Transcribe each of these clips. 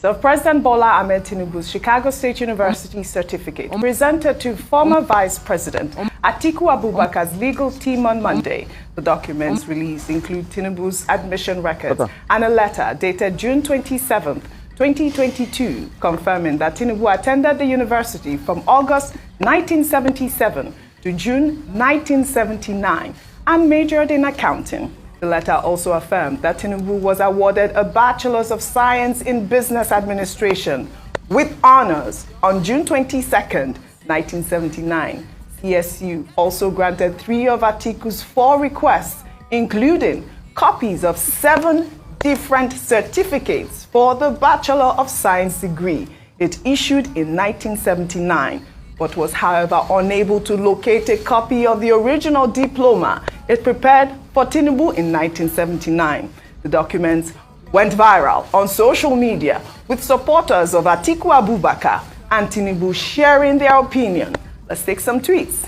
The President Bola Ahmed Tinubu's Chicago State University certificate presented to former Vice President Atiku Abubakar's legal team on Monday. The documents released include Tinubu's admission records and a letter dated June 27, 2022, confirming that Tinubu attended the university from August 1977 to June 1979 and majored in accounting. The letter also affirmed that Tinubu was awarded a Bachelor's of Science in Business Administration with honors on June 22, 1979. CSU also granted 3 of Atiku's 4 requests, including copies of 7 different certificates for the Bachelor of Science degree it issued in 1979, but was, however, unable to locate a copy of the original diploma it prepared for Tinubu in 1979. The documents went viral on social media, with supporters of Atiku Abubakar and Tinubu sharing their opinion. Let's take some tweets.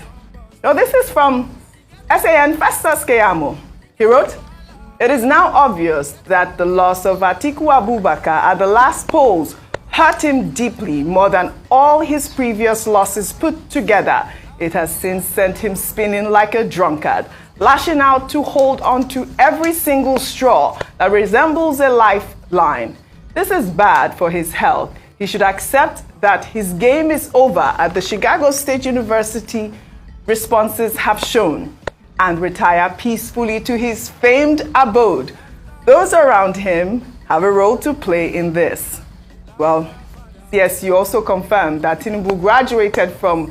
Now, this is from SAN Festus Keyamo. He wrote, "It is now obvious that the loss of Atiku Abubakar at the last polls hurt him deeply more than all his previous losses put together. It has since sent him spinning like a drunkard, lashing out to hold on to every single straw that resembles a lifeline. This is bad for his health. He should accept that his game is over, at the Chicago State University responses have shown, and retire peacefully to his famed abode. Those around him have a role to play in this." Well, CSU also confirmed that Tinubu graduated from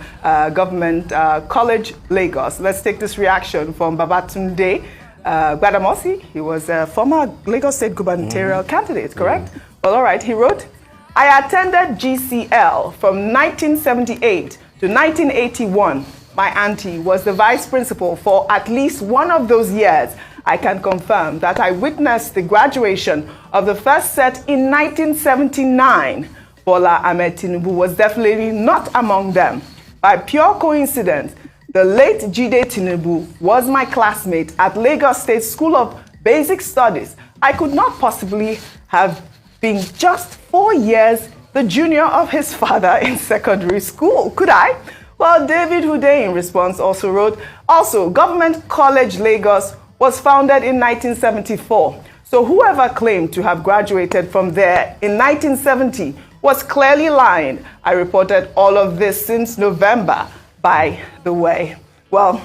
Government College, Lagos. Let's take this reaction from Babatunde Gbadamosi. He was a former Lagos State gubernatorial candidate, correct? Well, all right, he wrote, "I attended GCL from 1978 to 1981. My auntie was the vice principal for at least one of those years. I can confirm that I witnessed the graduation of the first set in 1979. Bola Ahmed Tinubu was definitely not among them. By pure coincidence, the late Jide Tinubu was my classmate at Lagos State School of Basic Studies. I could not possibly have been just 4 years the junior of his father in secondary school, could I?" Well, David Hude in response also wrote, "Also, Government College Lagos was founded in 1974. So whoever claimed to have graduated from there in 1970 was clearly lying. I reported all of this since November, by the way." Well,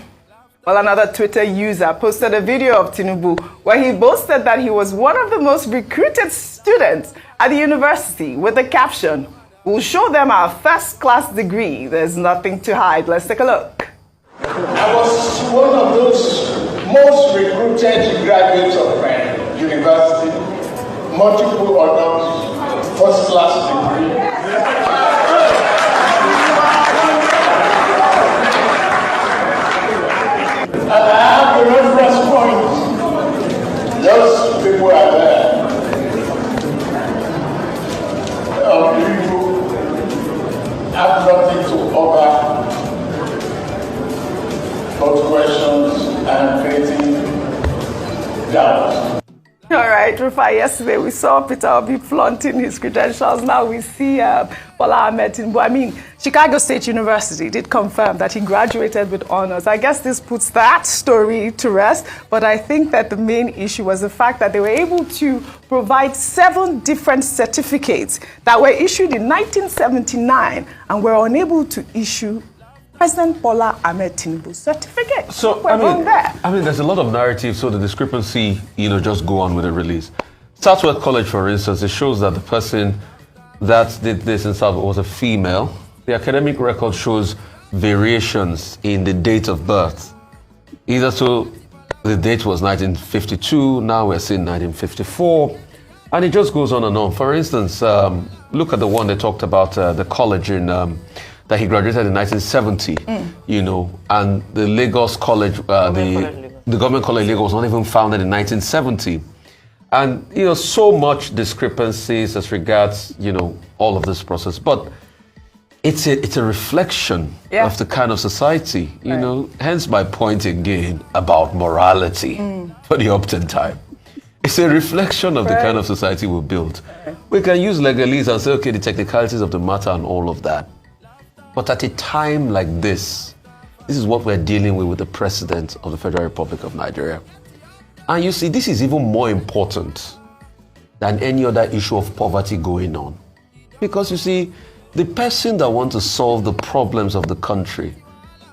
another Twitter user posted a video of Tinubu where he boasted that he was one of the most recruited students at the university with the caption, "We'll show them our first-class degree. There's nothing to hide." Let's take a look. I was one of those most recruited graduates of my university, multiple honors, first-class degree. And I have a reference point. Those people are there. People have nothing to offer but questions and creating doubt. All right, Rufai, yesterday we saw Peter Obi flaunting his credentials. Now we see Bola Ahmed Tinubu. I mean, Chicago State University did confirm that he graduated with honors. I guess this puts that story to rest, but I think that the main issue was the fact that they were able to provide 7 different certificates that were issued in 1979 and were unable to issue President Bola Ahmed Tinubu's certificate. So, I mean, there's a lot of narrative, so the discrepancy, just go on with the release. Southwest College, for instance, it shows that the person that did this in Southwest was a female. The academic record shows variations in the date of birth. Either so the date was 1952, now we're seeing 1954, and it just goes on and on. For instance, look at the one they talked about, the college in that he graduated in 1970, and the Lagos College, the Government College Lagos was not even founded in 1970. And, so much discrepancies as regards, all of this process. But it's a reflection of the kind of society, hence my point again about morality for the Upton time. It's a reflection of the kind of society we built. We can use legalese and say, okay, the technicalities of the matter and all of that. But at a time like this is what we're dealing with the President of the Federal Republic of Nigeria. And you see, this is even more important than any other issue of poverty going on. Because you see, the person that wants to solve the problems of the country,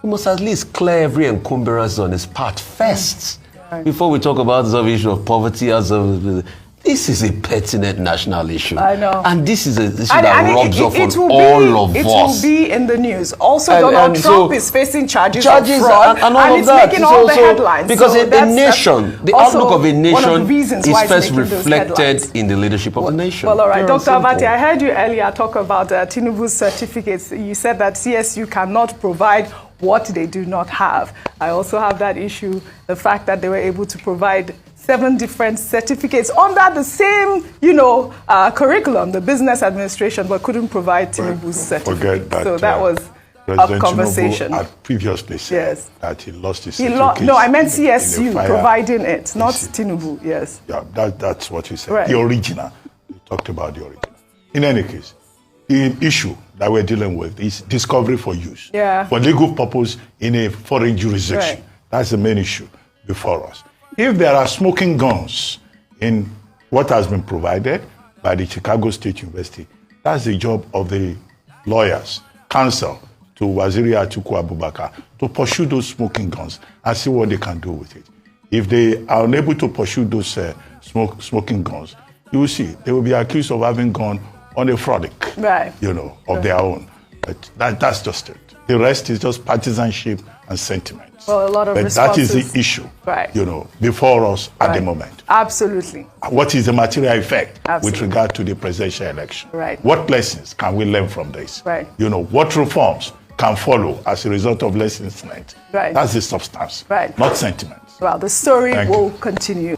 he must at least clear every encumbrance on his part first. Right. Before we talk about the issue of poverty, this is a pertinent national issue. I know. And this is an issue that rubs off on all of us. It will be in the news. Also, Donald Trump is facing charges of fraud, and all of it's that. making all the headlines. Because so the nation, the outlook of a nation is first reflected in the leadership of the nation. Well, all right. Dr. Abati, I heard you earlier talk about Tinubu's certificates. You said that CSU cannot provide what they do not have. I also have that issue, the fact that they were able to provide 7 different certificates under the same, curriculum, the business administration, but couldn't provide Tinubu's certificate. Forget that. So that was President a conversation. Tinubu had previously said that he lost his certificate. No, I meant CSU providing it, not Tinubu. Yes. Yeah, that's what he said. Right. The original. We talked about the original. In any case, the issue that we're dealing with is discovery for use. Yeah. For legal purpose in a foreign jurisdiction. Right. That's the main issue before us. If there are smoking guns in what has been provided by the Chicago State University, that's the job of the lawyers, counsel to Waziri Atiku Abubakar to pursue those smoking guns and see what they can do with it. If they are unable to pursue those smoking guns, you will see they will be accused of having gone on a frolic, right. Of their own. But that's just it. The rest is just partisanship and sentiment. Well, a lot of but responses. that is the issue, right. Before us at the moment. Absolutely. What is the material effect Absolutely. with regard to the presidential election? Right. What lessons can we learn from this? Right. What reforms can follow as a result of lessons learned? Right. That's the substance, right. not sentiments. Well, the story will continue.